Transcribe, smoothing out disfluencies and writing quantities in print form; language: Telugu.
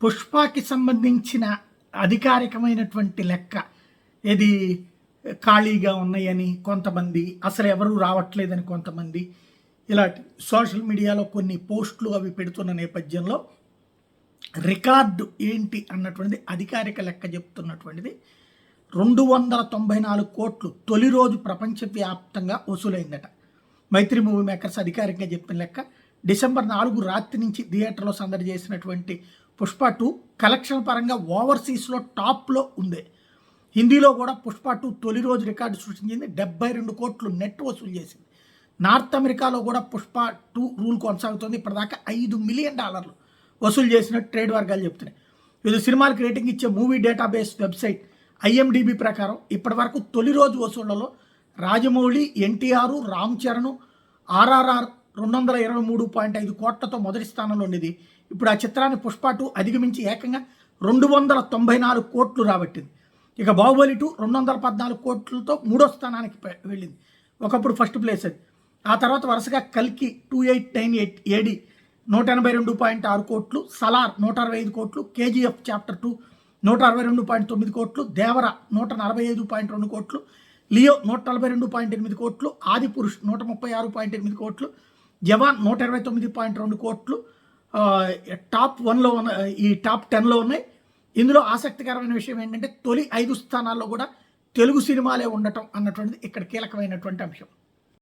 పుష్పకి సంబంధించిన అధికారికమైనటువంటి లెక్క ఏది ఖాళీగా ఉన్నాయని కొంతమంది, అసలు ఎవరు రావట్లేదని కొంతమంది, ఇలాంటి సోషల్ మీడియాలో కొన్ని పోస్టులు అవి పెడుతున్న నేపథ్యంలో రికార్డు ఏంటి అన్నటువంటిది అధికారిక లెక్క చెప్తున్నటువంటిది 294 కోట్లు తొలి రోజు ప్రపంచవ్యాప్తంగా వసూలైందట. మైత్రి మూవీ మేకర్స్ అధికారికంగా చెప్పిన లెక్క. డిసెంబర్ 4 రాత్రి నుంచి థియేటర్లో సందడి చేసినటువంటి పుష్ప 2 కలెక్షన్ పరంగా ఓవర్సీస్లో టాప్లో ఉంది. హిందీలో కూడా పుష్ప 2 తొలి రోజు రికార్డు సృష్టించింది. 72 కోట్లు నెట్ వసూలు చేసింది. నార్త్ అమెరికాలో కూడా పుష్ప 2 రూల్ కొనసాగుతుంది. ఇప్పటిదాకా $5 మిలియన్ వసూలు చేసినట్టు ట్రేడ్ వర్గాలు చెప్తున్నాయి. ఇది సినిమాలకు రేటింగ్ ఇచ్చే మూవీ డేటాబేస్ వెబ్సైట్ IMDb ప్రకారం ఇప్పటి వరకు తొలి రోజు వసూళ్లలో రాజమౌళి, ఎన్టీఆర్, రామ్ చరణ్, RRR 223.5 కోట్లతో మొదటి స్థానంలో ఉండేది. ఇప్పుడు ఆ చిత్రాన్ని పుష్ప 2 అధిగమించి ఏకంగా 294 కోట్లు రాబట్టింది. ఇక బాహుబలి 2 214 కోట్లతో మూడో స్థానానికి వెళ్ళింది. ఒకప్పుడు ఫస్ట్ ప్లేస్ అది. ఆ తర్వాత వరుసగా కల్కి 2898 AD 182.6 కోట్లు, సలార్ 165 కోట్లు, KGF చాప్టర్ 2 162.9 కోట్లు, దేవర 145.2 కోట్లు, లియో 142.8 కోట్లు, ఆది పురుష్ 136.8 కోట్లు, జవాన్ 129.2 కోట్లు టాప్ 1లో ఉన్న ఈ టాప్ 10లో ఉన్నాయి. ఇందులో ఆసక్తికరమైన విషయం ఏంటంటే తొలి 5 స్థానాల్లో కూడా తెలుగు సినిమాలే ఉండటం అన్నటువంటిది ఇక్కడ కీలకమైనటువంటి అంశం.